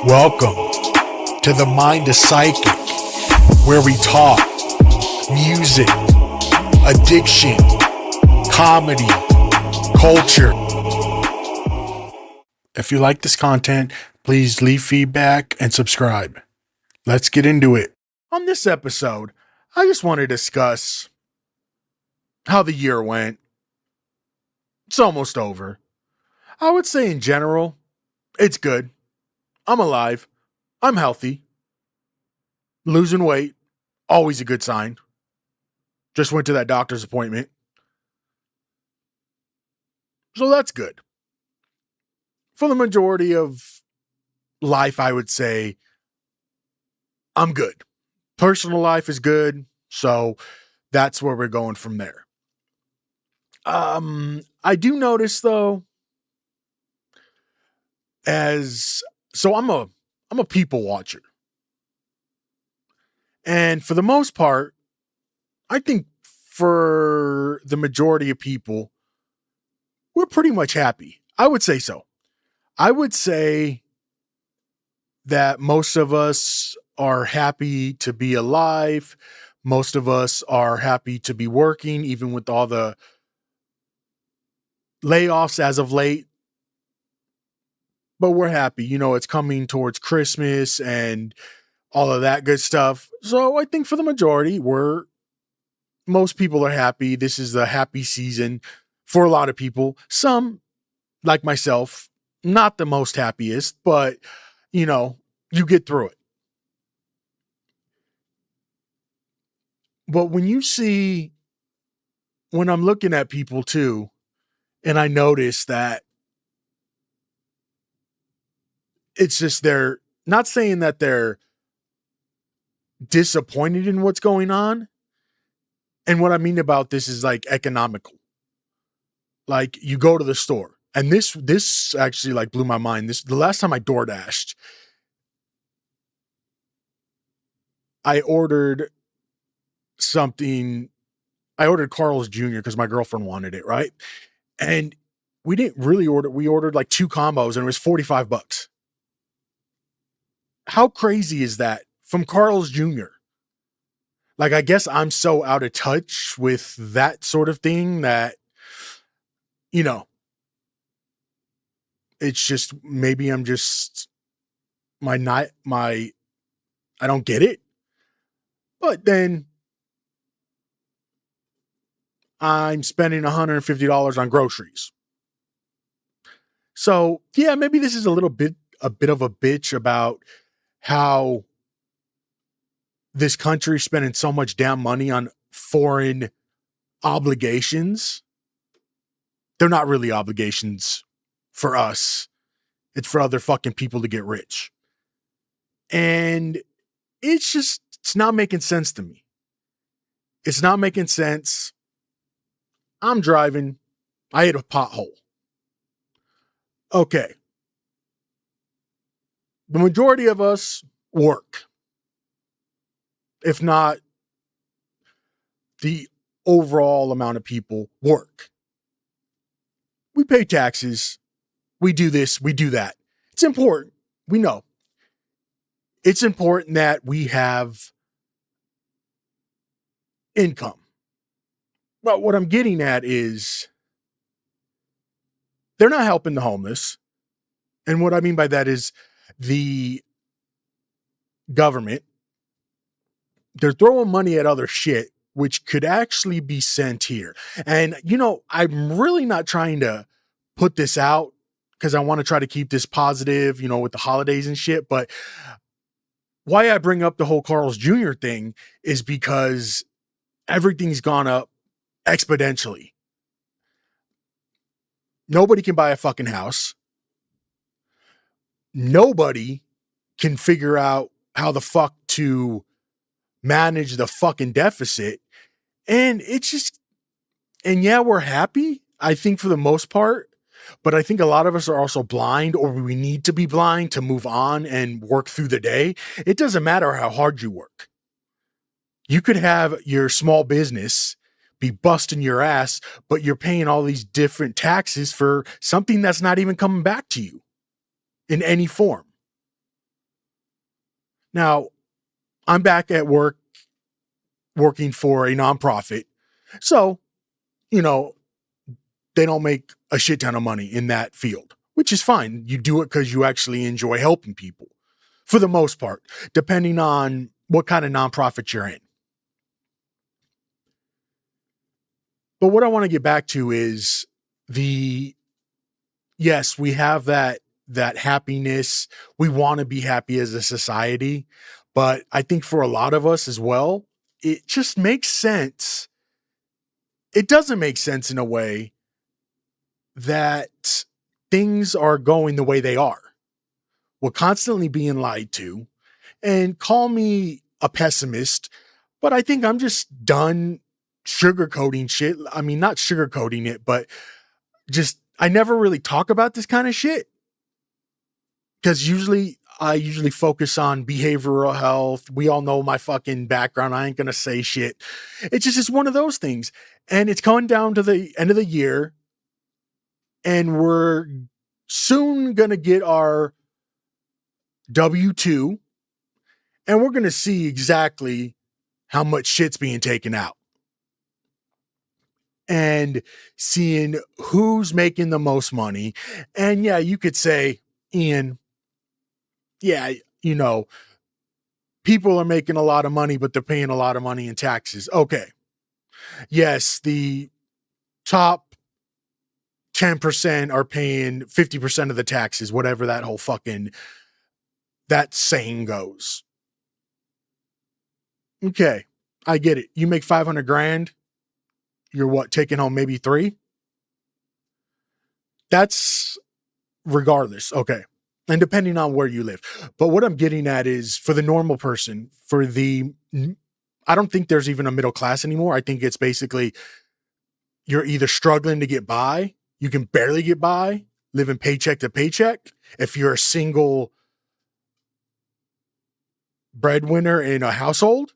Welcome to the Mind of Psyche, where we talk music, addiction, comedy, culture. If you like this content, please leave feedback and subscribe. Let's get into it. On this episode, I just want to discuss how the year went. It's almost over. I would say in general, it's good. I'm alive. I'm healthy. Losing weight, always a good sign. Just went to that doctor's appointment. So that's good. For the majority of life, I would say I'm good. Personal life is good. So that's where we're going from there. I do notice though, I'm a people watcher. And for the most part, I think for the majority of people, we're pretty much happy. I would say so. I would say that most of us are happy to be alive. Most of us are happy to be working, even with all the layoffs as of late. But we're happy. You know, it's coming towards Christmas and all of that good stuff. So I think for the majority, most people are happy. This is the happy season for a lot of people. Some, like myself, not the most happiest, but you know, you get through it. But when I'm looking at people too, and I notice that it's just they're not saying that they're disappointed in what's going on. And what I mean about this is like economical. Like you go to the store, and this actually like blew my mind. The last time I door dashed, I ordered something. I ordered Carl's Jr. because my girlfriend wanted it, right? And we didn't really order. We ordered like 2 combos, and it was $45. How crazy is that from Carl's Jr.? Like, I guess I'm so out of touch with that sort of thing that, you know, it's just, maybe I'm just, I don't get it. But then I'm spending $150 on groceries. So yeah, maybe this is a bit of a bitch about how this country is spending so much damn money on foreign obligations. They're not really obligations for us. It's for other fucking people to get rich. And it's not making sense to me. It's not making sense. I'm driving. I hit a pothole. Okay. The majority of us work. If not the overall amount of people work. We pay taxes. We do this. We do that. It's important. We know. It's important that we have income. But what I'm getting at is they're not helping the homeless. And what I mean by that is the government, they're throwing money at other shit, which could actually be sent here. And, you know, I'm really not trying to put this out because I want to try to keep this positive, you know, with the holidays and shit. But why I bring up the whole Carl's Jr. thing is because everything's gone up exponentially. Nobody can buy a fucking house. Nobody can figure out how the fuck to manage the fucking deficit. And yeah, we're happy, I think, for the most part. But I think a lot of us are also blind, or we need to be blind to move on and work through the day. It doesn't matter how hard you work. You could have your small business be busting your ass, but you're paying all these different taxes for something that's not even coming back to you in any form. Now, I'm back at work working for a nonprofit. So, you know, they don't make a shit ton of money in that field, which is fine. You do it because you actually enjoy helping people for the most part, depending on what kind of nonprofit you're in. But what I want to get back to is the yes, we have that happiness. We want to be happy as a society, but I think for a lot of us as well, it just makes sense. It doesn't make sense in a way that things are going the way they are. We're constantly being lied to, and call me a pessimist, but I think I'm just done sugarcoating shit. I mean, not sugarcoating it, but just I never really talk about this kind of shit because I usually focus on behavioral health. We all know my fucking background. I ain't gonna say shit. It's one of those things. And it's coming down to the end of the year, and we're soon gonna get our W-2, and we're gonna see exactly how much shit's being taken out. And seeing who's making the most money. And yeah, you could say, Ian, yeah, you know, people are making a lot of money, but they're paying a lot of money in taxes. Okay. Yes, the top 10% are paying 50% of the taxes, whatever that whole fucking that saying goes. Okay. I get it. You make 500 grand, you're what, taking home maybe 3? That's regardless. Okay. And depending on where you live. But what I'm getting at is for the normal person, I don't think there's even a middle class anymore. I think it's basically you're either struggling to get by, you can barely get by, living paycheck to paycheck. If you're a single breadwinner in a household.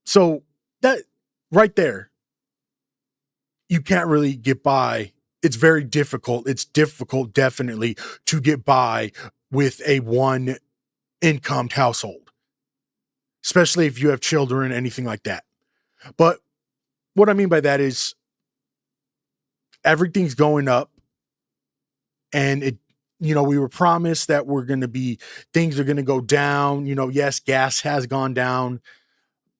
So that right there, you can't really get by. It's very difficult. It's difficult, definitely, to get by with a one income household, especially if you have children, anything like that. But what I mean by that is everything's going up, and we were promised that things are going to go down. Yes, gas has gone down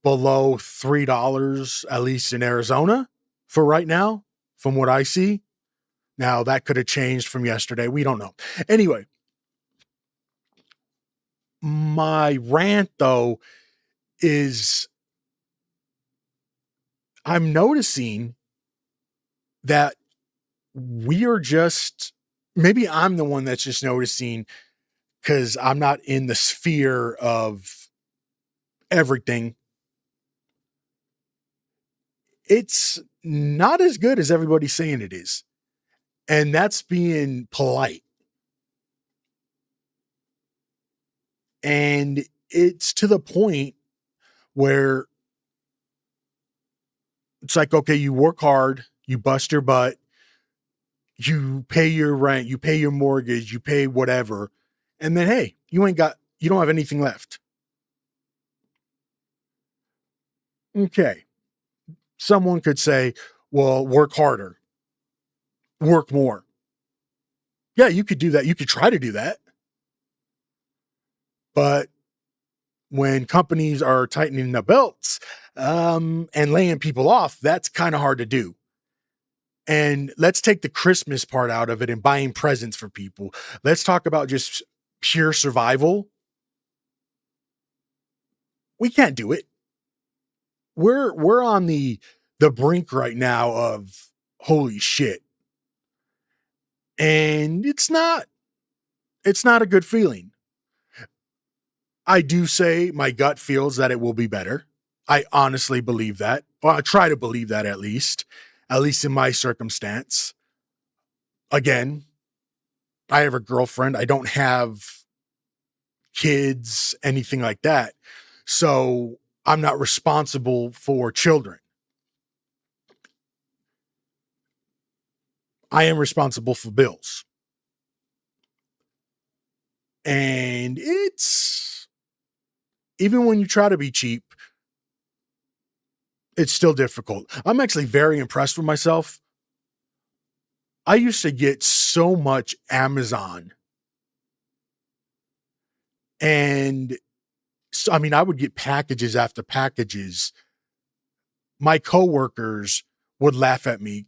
below $3, at least in Arizona for right now, from what I see. Now that could have changed from yesterday. We don't know. Anyway, my rant though is I'm noticing that we are just, maybe I'm the one that's just noticing because I'm not in the sphere of everything. It's not as good as everybody's saying it is. And that's being polite. And it's to the point where it's like, okay, you work hard, you bust your butt, you pay your rent, you pay your mortgage, you pay whatever. And then, hey, you don't have anything left. Okay. Someone could say, well, work harder, work more. Yeah, you could do that. You could try to do that. But when companies are tightening the belts and laying people off, that's kind of hard to do. And let's take the Christmas part out of it and buying presents for people. Let's talk about just pure survival. We can't do it. We're on the brink right now of holy shit. And it's not a good feeling. I do say my gut feels that it will be better. I honestly believe that. Well, I try to believe that at least in my circumstance. Again, I have a girlfriend. I don't have kids, anything like that. So I'm not responsible for children. I am responsible for bills. And it's, even when you try to be cheap, it's still difficult. I'm actually very impressed with myself. I used to get so much Amazon, and so, I mean, I would get packages after packages. My coworkers would laugh at me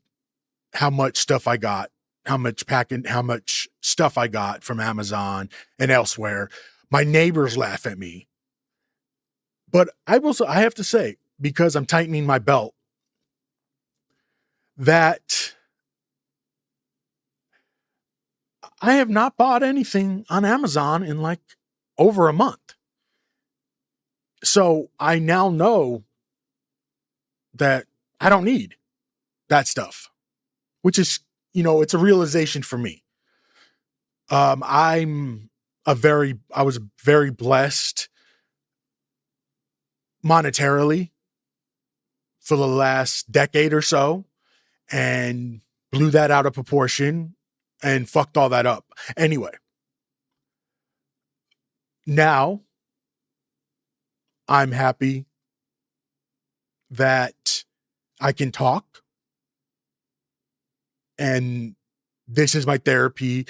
how much stuff I got, how much stuff I got from Amazon and elsewhere. My neighbors laugh at me. But I have to say, because I'm tightening my belt, that I have not bought anything on Amazon in like over a month. So I now know that I don't need that stuff, which is, it's a realization for me. I was very blessed monetarily for the last decade or so, and blew that out of proportion and fucked all that up. Anyway, now I'm happy that I can talk, and this is my therapy,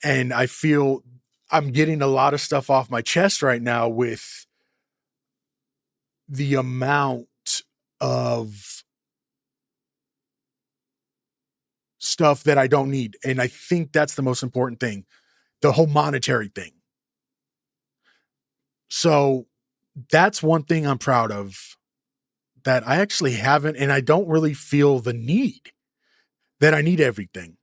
and I feel I'm getting a lot of stuff off my chest right now with the amount of stuff that I don't need. And I think that's the most important thing, the whole monetary thing. So that's one thing I'm proud of, that I actually haven't, and I don't really feel the need that I need everything.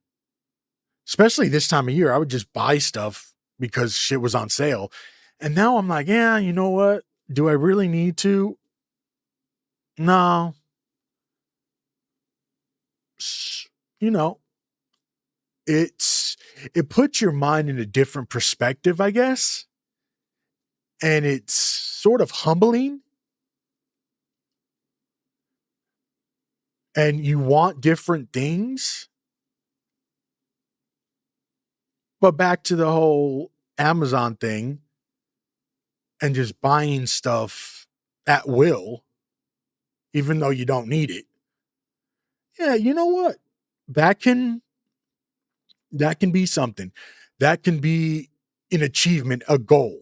Especially this time of year, I would just buy stuff because shit was on sale. And now I'm like, yeah, you know what? Do I really need to? No. You know, it puts your mind in a different perspective, I guess. And it's sort of humbling. And you want different things. But back to the whole Amazon thing and just buying stuff at will, even though you don't need it. Yeah, you know what? That can be something. That can be an achievement, a goal.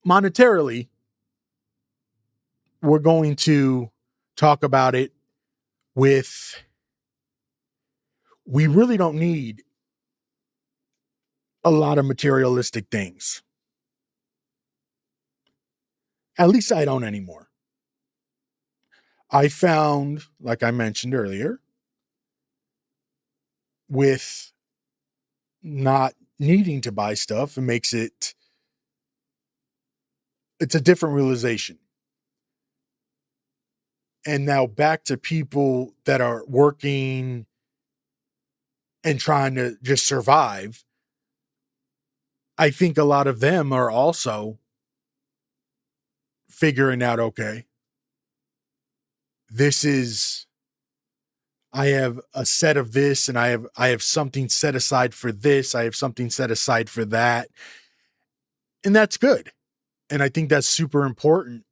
Monetarily, we're going to talk about it with, we really don't need a lot of materialistic things. At least I don't anymore. I found, like I mentioned earlier, with not needing to buy stuff, it's a different realization. And now back to people that are working and trying to just survive. I think a lot of them are also figuring out, okay, I have a set of this, and I have something set aside for this. I have something set aside for that. And that's good. And I think that's super important.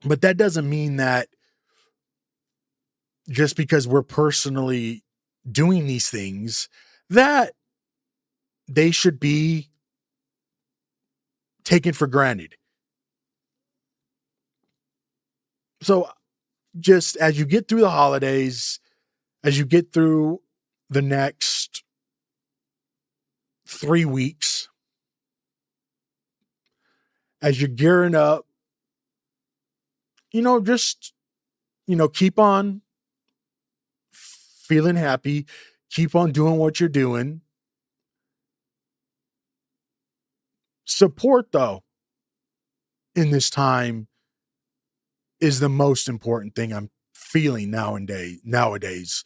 But that doesn't mean that just because we're personally doing these things, that they should be taken for granted. So just as you get through the holidays, as you get through the next 3 weeks, as you're gearing up, just, keep on feeling happy, keep on doing what you're doing. Support, though, in this time is the most important thing I'm feeling nowadays.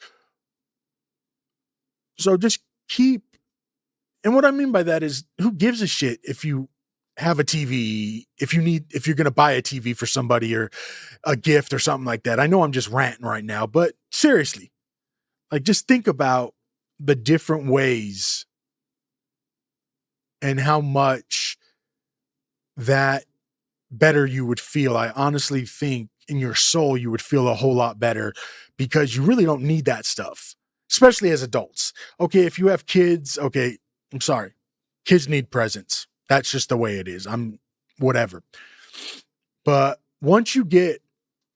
So just and what I mean by that is, who gives a shit if you have a TV, if you're going to buy a TV for somebody or a gift or something like that. I know I'm just ranting right now, but seriously, like, just think about the different ways and how much that better you would feel. I honestly think in your soul you would feel a whole lot better because you really don't need that stuff, especially as adults. Okay, if you have kids, okay, I'm sorry. Kids need presents. That's just the way it is. I'm whatever. But once you get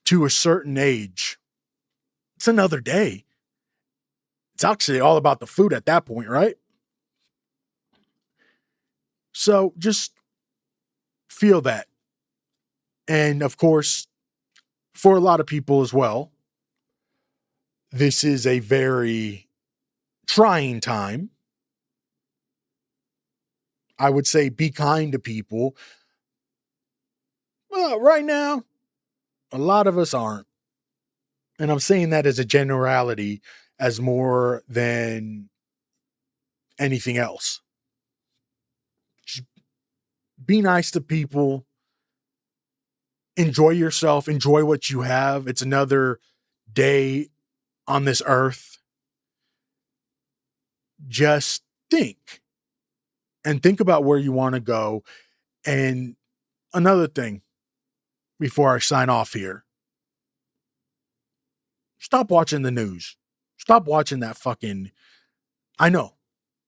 to a certain age, it's another day. It's actually all about the food at that point, right? So just feel that. And of course, for a lot of people as well, this is a very trying time. I would say be kind to people. Well, right now, a lot of us aren't. And I'm saying that as a generality, as more than anything else. Just be nice to people. Enjoy yourself. Enjoy what you have. It's another day on this earth. Just think and think about where you want to go. And another thing before I sign off here, stop watching the news. Stop watching that I know,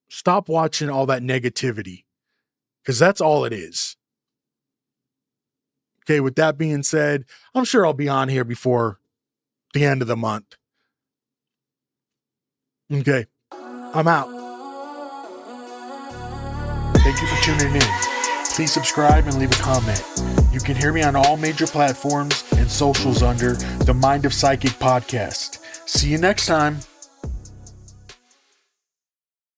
stop watching all that negativity because that's all it is. Okay, with that being said, I'm sure I'll be on here before the end of the month. Okay, I'm out. Thank you for tuning in. Please subscribe and leave a comment. You can hear me on all major platforms and socials under the Mind of Psychic podcast. See you next time.